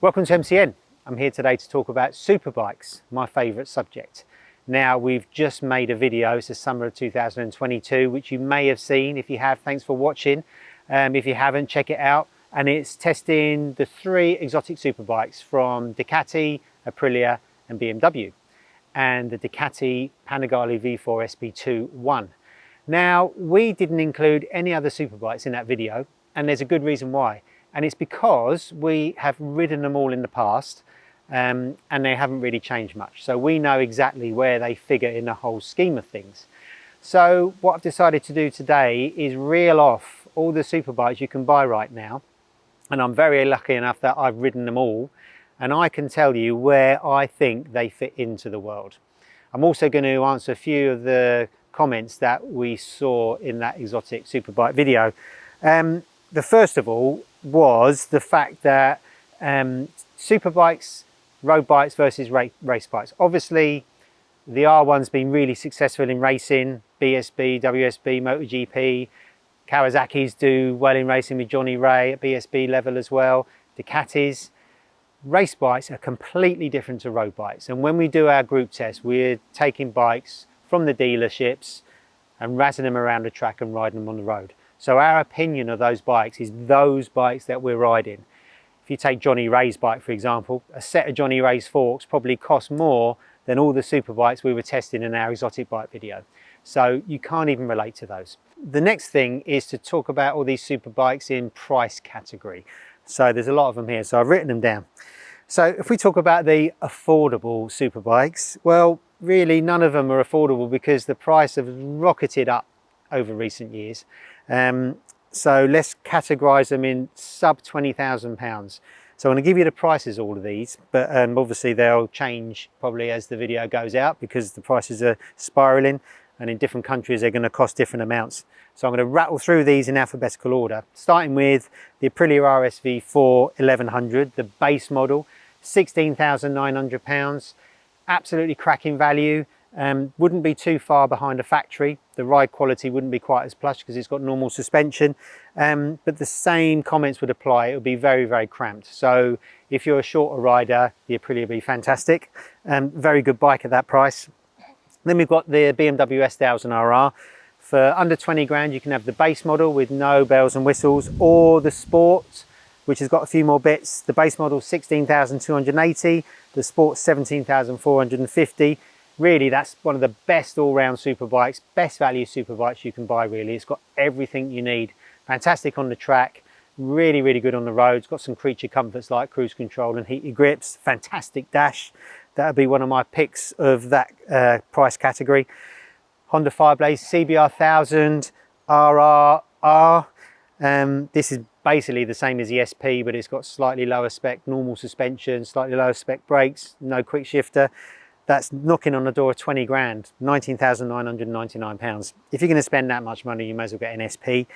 Welcome to MCN. I'm here today to talk about superbikes, my favourite subject. Now, we've just made a video, it's the summer of 2022, which you may have seen. If you have, thanks for watching. If you haven't, check it out. And it's testing the three exotic superbikes from Ducati, Aprilia and BMW, and the Ducati Panigale V4 SP2 Now, we didn't include any other superbikes in that video, and there's a good reason why. And it's because we have ridden them all in the past and they haven't really changed much. So we know exactly where they figure in the whole scheme of things. So what I've decided to do today is reel off all the superbikes you can buy right now. And I'm very lucky enough that I've ridden them all. And I can tell you where I think they fit into the world. I'm also going to answer a few of the comments that we saw in that exotic superbike video. The first of all was the fact that superbikes, road bikes versus race bikes. Obviously, the R1's been really successful in racing, BSB, WSB, MotoGP. Kawasaki's do well in racing with Johnny Ray at BSB level as well. Ducatis. Race bikes are completely different to road bikes. And when we do our group test, we're taking bikes from the dealerships and razzing them around the track and riding them on the road. So our opinion of those bikes is those bikes that we're riding. If you take Johnny Ray's bike, for example, a set of Johnny Ray's forks probably cost more than all the superbikes we were testing in our exotic bike video. So you can't even relate to those. The next thing is to talk about all these superbikes in price category. So there's a lot of them here, so I've written them down. So if we talk about the affordable superbikes, well, really none of them are affordable because the price has rocketed up over recent years. So let's categorize them in sub £20,000. So I'm going to give you the prices of all of these, but obviously they'll change probably as the video goes out because the prices are spiraling and in different countries they're going to cost different amounts. So I'm going to rattle through these in alphabetical order, starting with the Aprilia RSV4 1100, the base model, £16,900, absolutely cracking value. Wouldn't be too far behind a factory. The ride quality wouldn't be quite as plush because it's got normal suspension, but the same comments would apply. It would be very, very cramped. So if you're a shorter rider, the Aprilia would be fantastic. Very good bike at that price. Then we've got the BMW S1000RR. For under 20 grand, you can have the base model with no bells and whistles, or the Sport, which has got a few more bits. The base model 16,280, the Sport 17,450. Really, that's one of the best all-round superbikes, best value superbikes you can buy, really. It's got everything you need. Fantastic on the track, really, really good on the roads. Got some creature comforts like cruise control and heated grips. Fantastic dash. That would be one of my picks of that price category. Honda Fireblade CBR1000RR. This is basically the same as the SP, but it's got slightly lower spec, normal suspension, slightly lower spec brakes, no quick shifter. That's knocking on the door of 20 grand, £19,999. If you're going to spend that much money, you may as well get an SP.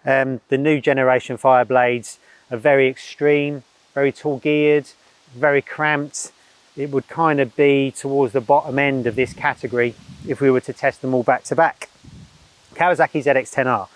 The new generation Fireblades are very extreme, very tall geared, very cramped. It would kind of be towards the bottom end of this category if we were to test them all back to back. Kawasaki ZX-10R,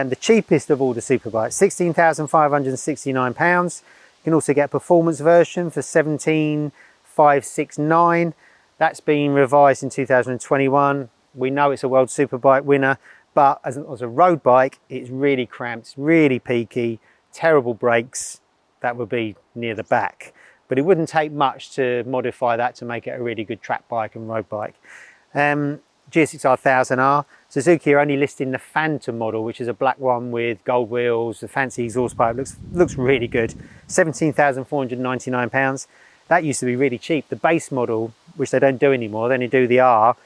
the cheapest of all the superbikes, £16,569. You can also get a performance version for £17,569. That's been revised in 2021. We know it's a World Superbike winner, but as a road bike, it's really cramped, really peaky, terrible brakes. That would be near the back. But it wouldn't take much to modify that to make it a really good track bike and road bike. GSX-R1000R. Suzuki are only listing the Phantom model, which is a black one with gold wheels, the fancy exhaust pipe. Looks really good. £17,499. That used to be really cheap. The base model, which they don't do anymore, they only do the R,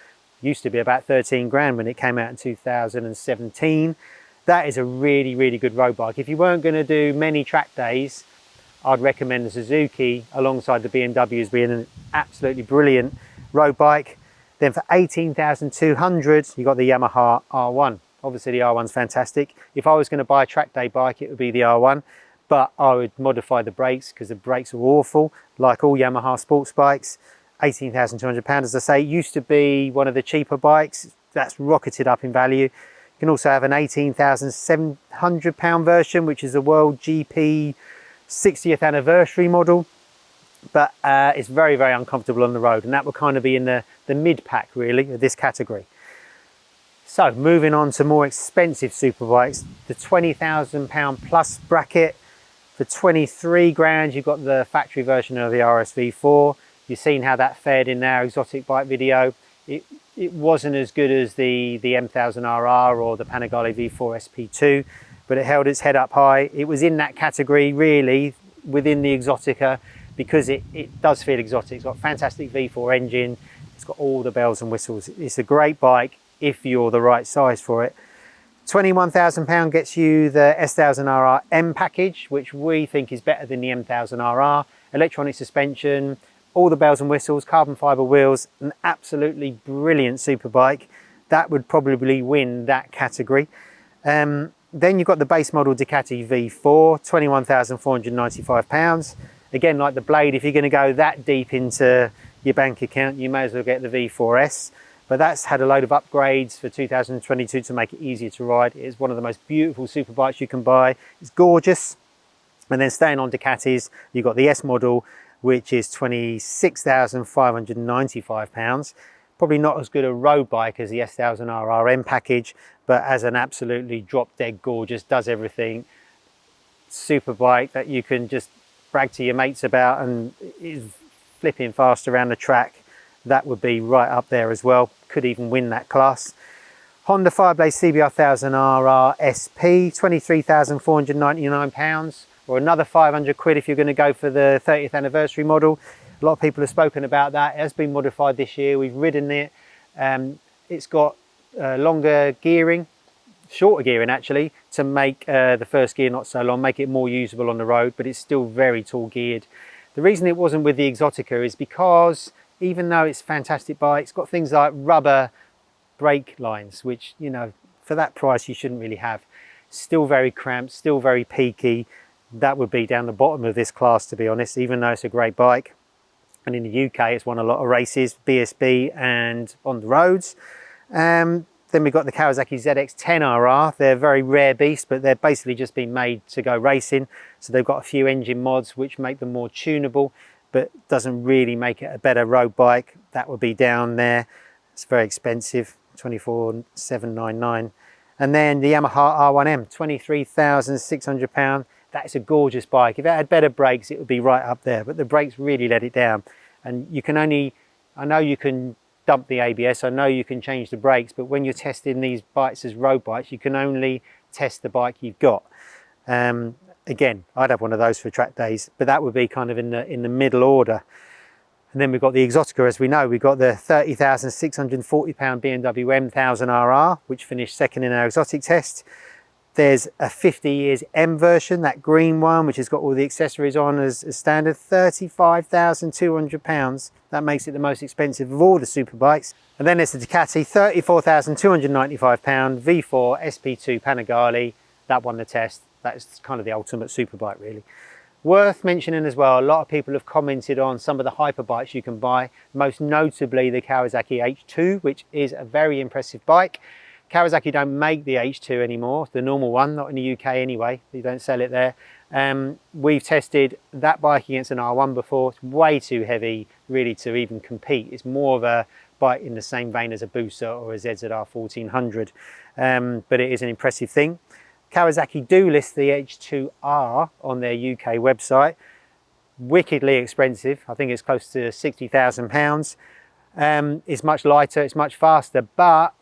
used to be about 13 grand when it came out in 2017. That is a really, really good road bike. If you weren't going to do many track days, I'd recommend the Suzuki alongside the BMW as being an absolutely brilliant road bike. Then for 18,200, you got the Yamaha R1. Obviously the R1's fantastic. If I was going to buy a track day bike, it would be the R1. But I would modify the brakes because the brakes are awful, like all Yamaha sports bikes. £18,200, as I say, used to be one of the cheaper bikes. That's rocketed up in value. You can also have an £18,700 version, which is a World GP 60th anniversary model. but it's very, very uncomfortable on the road, and that will kind of be in the mid pack really of this category. So moving on to more expensive superbikes, the £20,000 plus bracket. For 23 grand, you've got the factory version of the RSV4. You've seen how that fared in our exotic bike video. It wasn't as good as the M1000RR or the Panigale V4 SP2, but it held its head up high. It was in that category really within the exotica because it does feel exotic. It's got a fantastic V4 engine. It's got all the bells and whistles. It's a great bike if you're the right size for it. £21,000 gets you the S1000RR M Package, which we think is better than the M1000RR. Electronic suspension, all the bells and whistles, carbon fibre wheels, an absolutely brilliant superbike. That would probably win that category. Then you've got the base model Ducati V4, £21,495. Again, like the Blade, if you're going to go that deep into your bank account, you may as well get the V4S. But that's had a load of upgrades for 2022 to make it easier to ride. It's one of the most beautiful superbikes you can buy. It's gorgeous. And then staying on Ducatis, you've got the S model, which is £26,595. Probably not as good a road bike as the S1000RR M Package, but as an absolutely drop dead gorgeous, does everything superbike that you can just brag to your mates about and is flipping fast around the track. That would be right up there as well. Could even win that class. Honda Fireblade CBR1000RR SP, £23,499, or another 500 quid if you're going to go for the 30th anniversary model. A lot of people have spoken about that. It has been modified this year. We've ridden it. It's got longer gearing, shorter gearing actually, to make the first gear not so long, make it more usable on the road, but it's still very tall geared. The reason it wasn't with the Exotica is because even though it's a fantastic bike, it's got things like rubber brake lines, which, you know, for that price you shouldn't really have. Still very cramped, still very peaky. That would be down the bottom of this class, to be honest, even though it's a great bike. And in the UK, it's won a lot of races, BSB and on the roads. Then we've got the Kawasaki ZX-10RR. They're very rare beasts, but they're basically just been made to go racing. So they've got a few engine mods which make them more tunable, but doesn't really make it a better road bike. That would be down there. It's very expensive, £24,799. And then the Yamaha R1M, £23,600. That's a gorgeous bike. If it had better brakes, it would be right up there, but the brakes really let it down. And you can only, I know you can dump the ABS, I know you can change the brakes, but when you're testing these bikes as road bikes, you can only test the bike you've got. Again, I'd have one of those for track days, but that would be kind of in the middle order. And then we've got the Exotica, as we know. We've got the £30,640 BMW M1000RR, which finished second in our exotic test. There's a 50 years M version, that green one, which has got all the accessories on as standard, £35,200. That makes it the most expensive of all the superbikes. And then there's the Ducati, £34,295 V4 SP2 Panigale. That won the test. That's kind of the ultimate superbike, really. Worth mentioning as well, a lot of people have commented on some of the hyperbikes you can buy, most notably the Kawasaki H2, which is a very impressive bike. Kawasaki don't make the H2 anymore, the normal one, not in the UK anyway. They don't sell it there. We've tested that bike against an R1 before. It's way too heavy really to even compete. It's more of a bike in the same vein as a Booster or a ZZR 1400, but it is an impressive thing. Kawasaki do list the H2R on their UK website. Wickedly expensive. I think it's close to £60,000. It's much lighter, it's much faster, but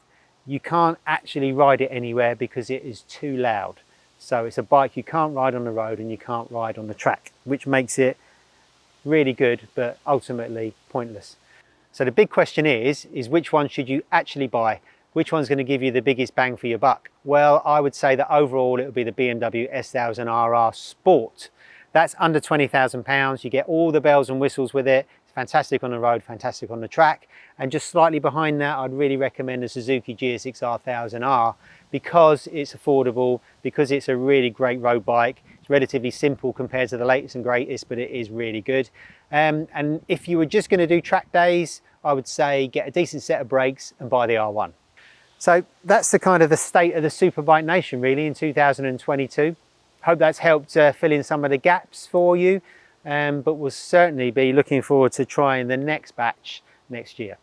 you can't actually ride it anywhere because it is too loud. So it's a bike you can't ride on the road and you can't ride on the track, which makes it really good, but ultimately pointless. So the big question is which one should you actually buy? Which one's going to give you the biggest bang for your buck? Well, I would say that overall it would be the BMW S1000RR Sport. That's under £20,000. You get all the bells and whistles with it. It's fantastic on the road, fantastic on the track. And just slightly behind that, I'd really recommend the Suzuki GSX-R1000R because it's affordable, because it's a really great road bike. It's relatively simple compared to the latest and greatest, but it is really good. And if you were just going to do track days, I would say get a decent set of brakes and buy the R1. So that's the kind of the state of the Superbike Nation really in 2022. Hope that's helped fill in some of the gaps for you. but we'll certainly be looking forward to trying the next batch next year.